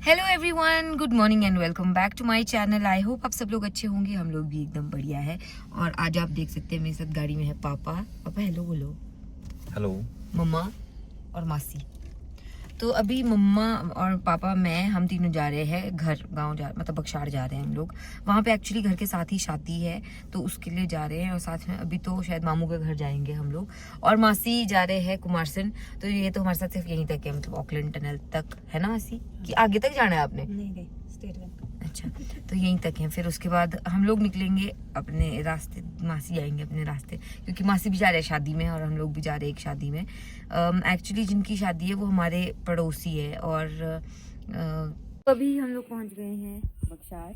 Hello everyone, good morning and welcome back to my channel. I hope आप सब लोग अच्छे होंगे। हम लोग भी एकदम बढ़िया है। और आज आप देख सकते हैं मेरे साथ गाड़ी में है पापा। पापा हेलो बोलो। हेलो। मम्मा और मासी। तो अभी मम्मा और पापा हम तीनों जा रहे हैं घर, गांव मतलब बक्सार जा रहे हैं हम लोग। वहाँ पे एक्चुअली घर के साथ ही शादी है तो उसके लिए जा रहे हैं। और साथ में अभी तो शायद मामू के घर जाएंगे हम लोग। और मासी जा रहे हैं कुमारसैन। तो ये तो हमारे साथ सिर्फ यहीं तक है, मतलब ऑकलैंड टनल तक है ना मासी, कि आगे तक जाना है आपने? नहीं, स्टेट बैंक। अच्छा, तो यहीं तक है। फिर उसके बाद हम लोग निकलेंगे अपने रास्ते, मासी जाएंगे अपने रास्ते, क्योंकि मासी भी जा रहे हैं शादी में और हम लोग भी जा रहे हैं एक शादी में। एक्चुअली जिनकी शादी है वो हमारे पड़ोसी है। और अभी हम लोग पहुंच गए हैं बक्सार,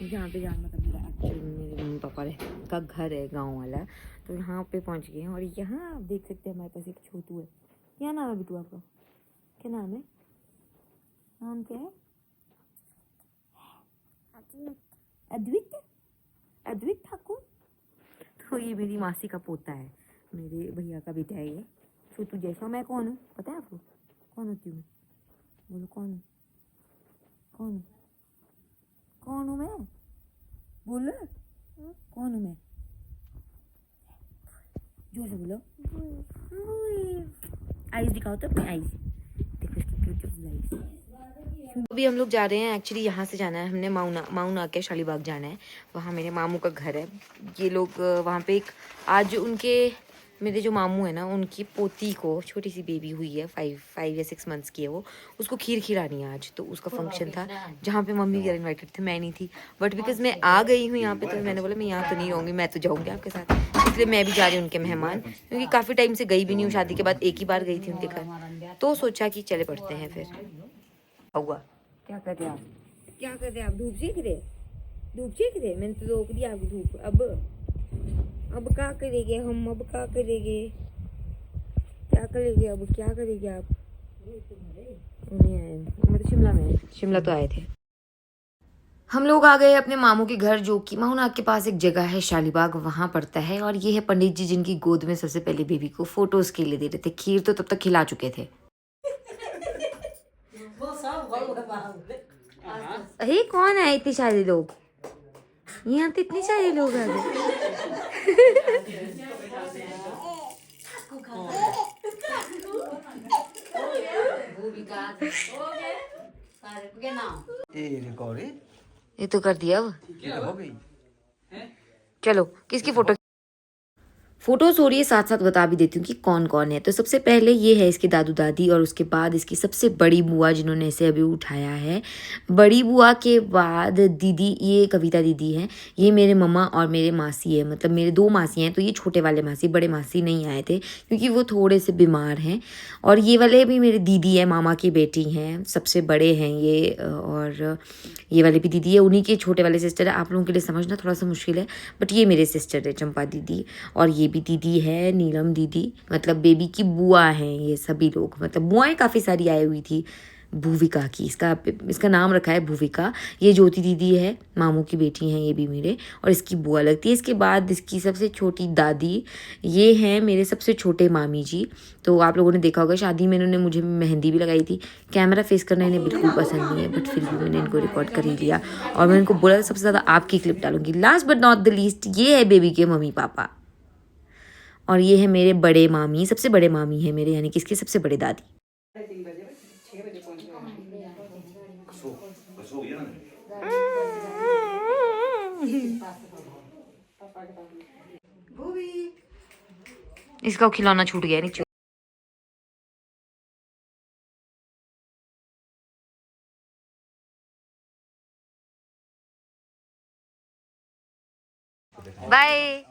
जहाँ पे जाना मतलब मेरा एक्चुअली मेरे मम्मी पापा का घर है, गाँव वाला। तो यहाँ पे पहुँच गए हैं। और यहाँ आप देख सकते हैं हमारे पास एक छोटू है। क्या नाम है बिटू आपका? क्या नाम है? नाम क्या है? अद्वित। अद्वित ठाकुर। तो ये मेरी मासी का पोता है, मेरे भैया का बेटा है ये, छोटू जैसा। मैं कौन हूँ पता है आपको? कौन होती हूँ मैं? बोलो कौन हूँ? कौन हूँ? कौन हूँ मैं? बोलो कौन हूँ मैं? जोर से बोलो। आइज दिखाओ तो अपनी आइज। देखो इसकी ब्यूटीफुल आइज। अभी हम लोग जा रहे हैं, एक्चुअली यहाँ से जाना है हमने माउना के शालीबाग जाना है। वहाँ मेरे मामू का घर है। ये लोग वहाँ पे आज उनके मेरे जो मामू है ना, उनकी पोती को छोटी सी बेबी हुई है, 5 या 6 मंथ्स की है वो। उसको खीर खिलानी है आज, तो उसका फंक्शन था जहाँ पे मम्मी वगैरह इन्वाइटेड थे, मैं नहीं थी। बट बिकॉज मैं आ गई हूँ यहाँ पे तो मैंने बोला मैं यहाँ तो नहीं रहूँगी, मैं तो जाऊँगी आपके साथ, इसलिए मैं भी जा रही हूँ उनके मेहमान। क्योंकि काफ़ी टाइम से गई भी नहीं हूँ, शादी के बाद एक ही बार गई थी उनके घर, तो सोचा कि चले पड़ते हैं। फिर हुआ क्या कर रहे आप? क्या कर रहे आप? धूप सेक रहे? धूप सेक रहे? मैंने तो रोक दिया आपकी धूप। अब क्या करेंगे हम? अब क्या करेंगे? क्या करेंगे अब? क्या करेंगे आप? नहीं आए हम तो शिमला में, शिमला तो आए थे। हम लोग आ गए अपने मामू के घर, जो कि माहौनाग के पास एक जगह है शालीबाग, वहां पड़ता है। और ये है पंडित जी, जिनकी गोद में सबसे पहले बेबी को फोटोज के लिए दे रहे थे। खीर तो तब तक खिला चुके थे। अरे कौन है इतने सारे लोग? यहाँ तो इतने सारे लोग आ गए। ये तो कर दिया अब। चलो किसकी फोटो? फोटोज हो रही है, साथ साथ बता भी देती हूँ कि कौन कौन है। तो सबसे पहले ये है इसके दादू दादी, और उसके बाद इसकी सबसे बड़ी बुआ जिन्होंने इसे अभी उठाया है। बड़ी बुआ के बाद दीदी, ये कविता दीदी है। ये मेरे मम्मा और मेरे मासी है, मतलब मेरे 2 मासी हैं। तो ये छोटे वाले मासी, बड़े मासी नहीं आए थे क्योंकि वो थोड़े से बीमार हैं। और ये वाले भी मेरी दीदी है, मामा की बेटी हैं, सबसे बड़े हैं ये। और ये वाले भी दीदी है, उन्हीं के छोटे वाले सिस्टर है। आप लोगों के लिए समझना थोड़ा सा मुश्किल है, बट ये मेरे सिस्टर है, चंपा दीदी। और ये भी दीदी है, नीलम दीदी, मतलब बेबी की बुआ हैं ये सभी लोग। मतलब बुआएं काफ़ी सारी आई हुई थी। भूविका की इसका नाम रखा है भूविका। ये ज्योति दीदी है, मामू की बेटी हैं ये भी मेरे, और इसकी बुआ लगती है। इसके बाद इसकी सबसे छोटी दादी, ये हैं मेरे सबसे छोटे मामी जी। तो आप लोगों ने देखा होगा शादी में इन्होंने मुझे मेहंदी भी लगाई थी। कैमरा फेस करना इन्हें बिल्कुल पसंद नहीं है, बट फिर भी मैंने इनको रिकॉर्ड कर ही लिया। और मैं इनको बोला सबसे ज़्यादा आपकी क्लिप डालूंगी। Last but not the least, ये है बेबी के मम्मी पापा। और ये है मेरे बड़े मामी, सबसे बड़े मामी है मेरे, यानी कि इसके सबसे बड़े दादी। इसका खिलौना छूट गया नीचे। बाय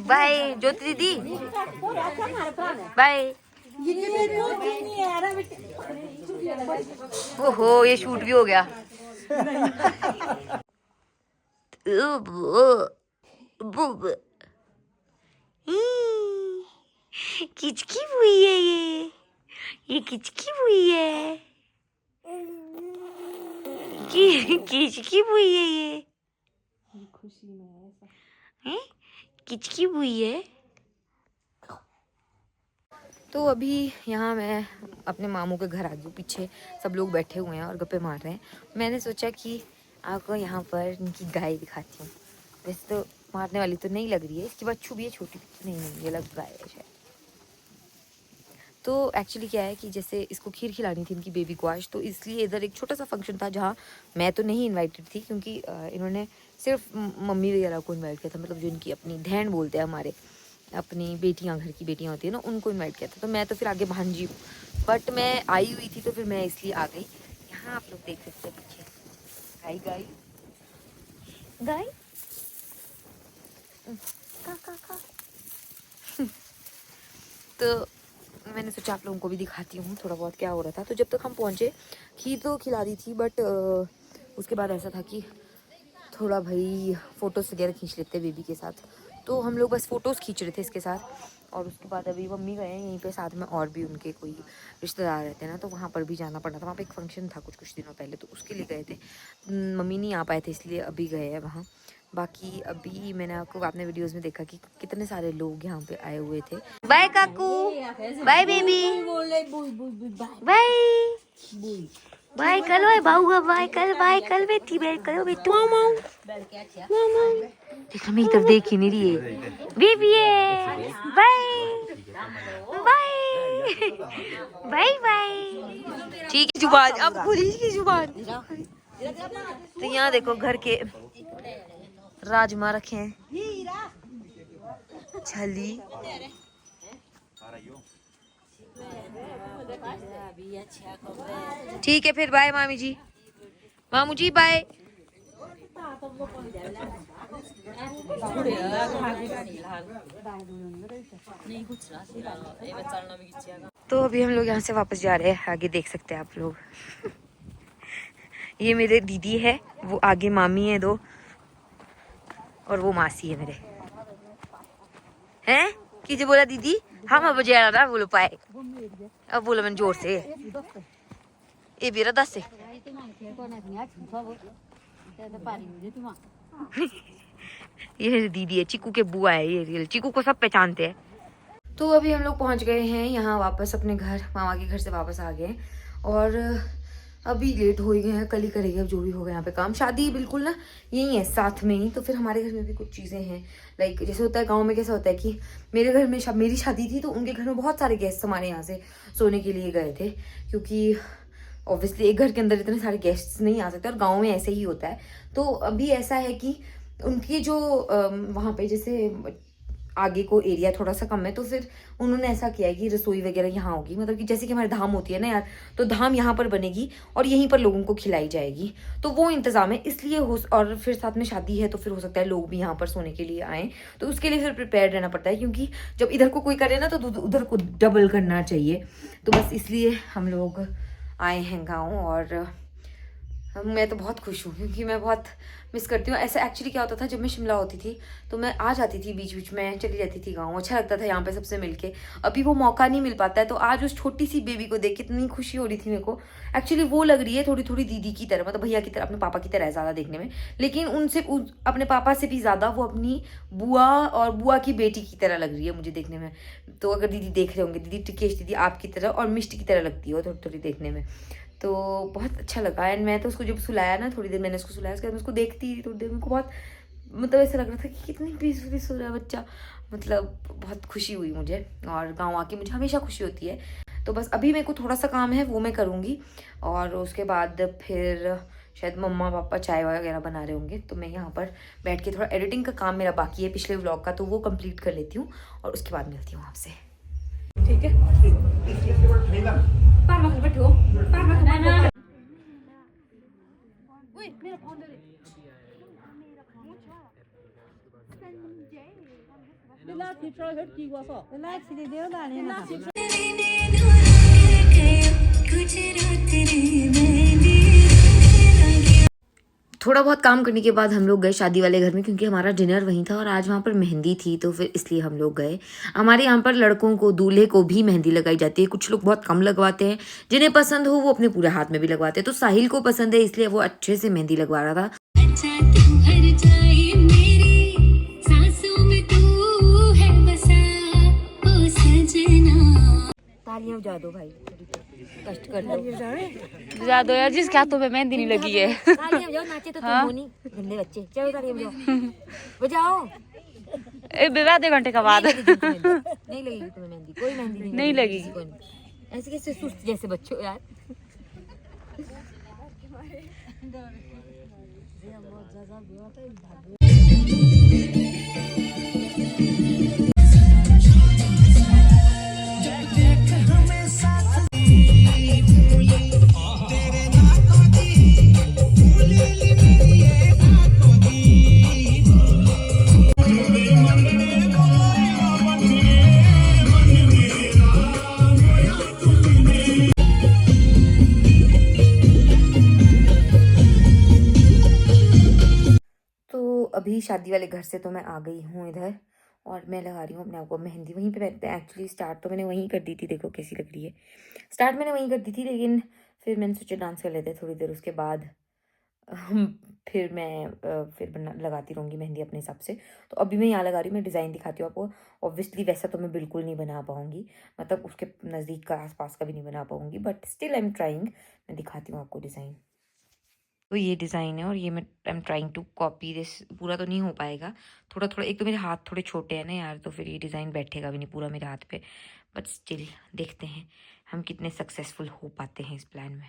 बाय ज्योति दीदी, बाय। ओहो ये शूट भी हो गया। किचकी हुई है ये किचकी हुई है, किचकी हुई है ये खुशी में ऐसा हैं? किचकी हुई है। तो अभी यहाँ मैं अपने मामू के घर आ गई हूँ। पीछे सब लोग बैठे हुए हैं और गप्पे मार रहे हैं। मैंने सोचा कि आपको यहाँ पर इनकी गाय दिखाती हूँ। वैसे तो मारने वाली तो नहीं लग रही है, इसकी बच्चू भी है छोटी, नहीं ये लग गाय है शायद। तो एक्चुअली क्या है कि जैसे इसको खीर खिलानी थी इनकी बेबी को आज, तो इसलिए इधर एक छोटा सा फंक्शन था जहाँ मैं तो नहीं इनवाइटेड थी, क्योंकि इन्होंने सिर्फ मम्मी वगैरह को इनवाइट किया था, मतलब जो इनकी अपनी बहन बोलते हैं हमारे, अपनी बेटियां, घर की बेटियां होती है ना, उनको इनवाइट किया था। तो मैं तो फिर आगे भांजी हूँ, बट मैं आई हुई थी तो फिर मैं इसलिए आ गई। यहाँ आप लोग देख सकते हैं पीछे गाय गाय गाय का का तो मैंने सोचा आप लोगों को भी दिखाती हूँ थोड़ा बहुत क्या हो रहा था। तो जब तक हम पहुँचे खीर तो खिला दी थी, बट उसके बाद ऐसा था कि थोड़ा भाई फ़ोटोज़ वगैरह खींच लेते हैं बेबी के साथ। तो हम लोग बस फ़ोटोज़ खींच रहे थे इसके साथ। और उसके बाद अभी मम्मी गए हैं यहीं पे, साथ में और भी उनके कोई रिश्तेदार रहते हैं ना, तो वहाँ पर भी जाना पड़ा था। वहाँ पे एक फंक्शन था कुछ दिनों पहले, तो उसके लिए गए थे। मम्मी नहीं आ पाए थे इसलिए अभी गए हैं वहाँ। बाकी अभी मैंने आपको अपने वीडियोस में देखा कि कितने सारे लोग यहाँ पे आए हुए थे। बाय काकू, बाय बेबी, बाय बाय कल, बाय बाऊगा, बाय कल बेटी, बाय करो बेटू। मामा देखो मैं इधर देख ही नहीं रही है बेबी है। Bye bye bye bye. ठीक है जुबान, अब खुली की जुबान। तो यहाँ देखो घर के राजमा रखे हैं, छली। ठीक है फिर बाय मामी जी, मामू जी बाय। तो अभी हम लोग यहाँ से वापस जा रहे हैं, आगे देख सकते हैं आप लोग। ये मेरे दीदी है, वो आगे मामी है दो, और वो मासी है मेरे। हैं कीजिए बोला दीदी, हाँ मैं बजा रहा बोलो पाए, अब बोलो मैंने जोर से। ये भी रहा 10 से। ये दीदी है, चीकू के बुआ है ये, चीकू को सब पहचानते हैं। तो अभी हम लोग पहुंच गए हैं यहाँ वापस अपने घर, मामा के घर से वापस आ गए हैं। और अभी लेट हो ही गए हैं, कल ही करेंगे अब जो भी होगा यहाँ पे काम। शादी बिल्कुल ना यही है साथ में ही, तो फिर हमारे घर में भी कुछ चीज़ें हैं। लाइक जैसे होता है गांव में, कैसा होता है कि मेरे घर में मेरी शादी थी तो उनके घर में बहुत सारे गेस्ट हमारे यहाँ से सोने के लिए गए थे, क्योंकि ऑब्वियसली एक घर के अंदर इतने सारे गेस्ट्स नहीं आ सकते, और गाँव में ऐसे ही होता है। तो अभी ऐसा है कि उनकी जो वहाँ पे जैसे आगे को एरिया थोड़ा सा कम है, तो फिर उन्होंने ऐसा किया है कि रसोई वगैरह यहाँ होगी, मतलब कि जैसे कि हमारे धाम होती है ना यार, तो धाम यहाँ पर बनेगी और यहीं पर लोगों को खिलाई जाएगी। तो वो इंतज़ाम है इसलिए और फिर साथ में शादी है तो फिर हो सकता है लोग भी यहाँ पर सोने के लिए आएँ, तो उसके लिए फिर प्रिपेयर रहना पड़ता है, क्योंकि जब इधर को कोई करे ना तो उधर को डबल करना चाहिए। तो बस इसलिए हम लोग आए हैं गाँव। और मैं तो बहुत खुश हूँ, क्योंकि मैं बहुत मिस करती हूँ। ऐसा एक्चुअली क्या होता था, जब मैं शिमला होती थी तो मैं आ जाती थी बीच बीच में, चली जाती थी गाँव, अच्छा लगता था यहाँ पे सबसे मिलके। अभी वो मौका नहीं मिल पाता है। तो आज उस छोटी सी बेबी को देख के इतनी खुशी हो रही थी मेरे को। एक्चुअली वो लग रही है थोड़ी थोड़ी दीदी की तरह, मतलब भैया की तरह, अपने पापा की तरह है ज़्यादा देखने में, लेकिन उनसे अपने पापा से भी ज़्यादा वो अपनी बुआ और बुआ की बेटी की तरह लग रही है मुझे देखने में। तो अगर दीदी देख रहे होंगे, दीदी टिकेश दीदी आपकी तरह और मिष्टी की तरह लगती है थोड़ी थोड़ी देखने में। तो बहुत अच्छा लगा। एंड मैं तो उसको जब सुलाया ना, थोड़ी देर मैंने उसको सुलाया, उसके बाद मैं उसको देखती थी थोड़ी देर, मेरे को बहुत मतलब ऐसा लग रहा था कि कितनी पीस हो रहा है बच्चा, मतलब बहुत खुशी हुई मुझे। और गाँव आके मुझे हमेशा खुशी होती है। तो बस अभी मेरे को थोड़ा सा काम है वो मैं करूँगी, और उसके बाद फिर शायद मम्मा पापा चाय वगैरह बना रहे होंगे, तो मैं यहाँ पर बैठ के थोड़ा एडिटिंग का काम मेरा बाकी है पिछले व्लॉग का, तो वो कंप्लीट कर लेती हूँ और उसके बाद मिलती हूँ आपसे। ठीक है, थोड़ा बहुत काम करने के बाद हम लोग गए शादी वाले घर में, क्योंकि हमारा डिनर वहीं था और आज वहाँ पर मेहंदी थी, तो फिर इसलिए हम लोग गए। हमारे यहाँ पर लड़कों को, दूल्हे को भी मेहंदी लगाई जाती है। कुछ लोग बहुत कम लगवाते हैं, जिन्हें पसंद हो वो अपने पूरे हाथ में भी लगवाते हैं। तो साहिल को पसंद है इसलिए वो अच्छे से मेहंदी लगवा रहा था। तालियां बजा दो भाई, कष्ट कर लो। बजा दो यार, जिसके हाथों में मेहंदी नहीं लगी है। तालियां बजाओ, नाचे तो तुम हो नहीं गंदे बच्चे। चलो तालियां बजाओ, बजाओ। ए बेवा 2 घंटे का बाद नहीं लगेगी तुम्हें मेहंदी, कोई मेहंदी नहीं लगेगी। किसी को नहीं। ऐसे कैसे सुस्त जैसे बच्चे हो यार। तो अभी शादी वाले घर से तो मैं आ गई हूँ इधर, और मैं लगा रही हूँ अपने आप को मेहंदी। वहीं पे पहनते हैं एक्चुअली, स्टार्ट तो मैंने वहीं कर दी थी, देखो कैसी लग रही है। स्टार्ट मैंने वहीं कर दी थी, लेकिन फिर मैंने सोचा डांस कर लेते थोड़ी देर, उसके बाद फिर मैं फिर लगाती रहूँगी मेहंदी अपने हिसाब से। तो अभी मैं यहाँ लगा रही हूँ, मैं डिज़ाइन दिखाती हूँ आपको। ऑब्वियसली वैसा तो मैं बिल्कुल नहीं बना पाऊँगी, मतलब उसके नज़दीक का आसपास का भी नहीं बना पाऊँगी, but still I am trying. मैं दिखाती हूँ आपको डिज़ाइन। तो ये डिज़ाइन है, और ये मैं I am trying to copy this. पूरा तो नहीं हो पाएगा, थोड़ा थोड़ा। एक तो मेरे हाथ थोड़े छोटे हैं ना यार, तो फिर ये डिज़ाइन बैठेगा भी नहीं पूरा मेरे हाथ पे। बट स्टिल देखते हैं हम कितने सक्सेसफुल हो पाते हैं इस प्लान में।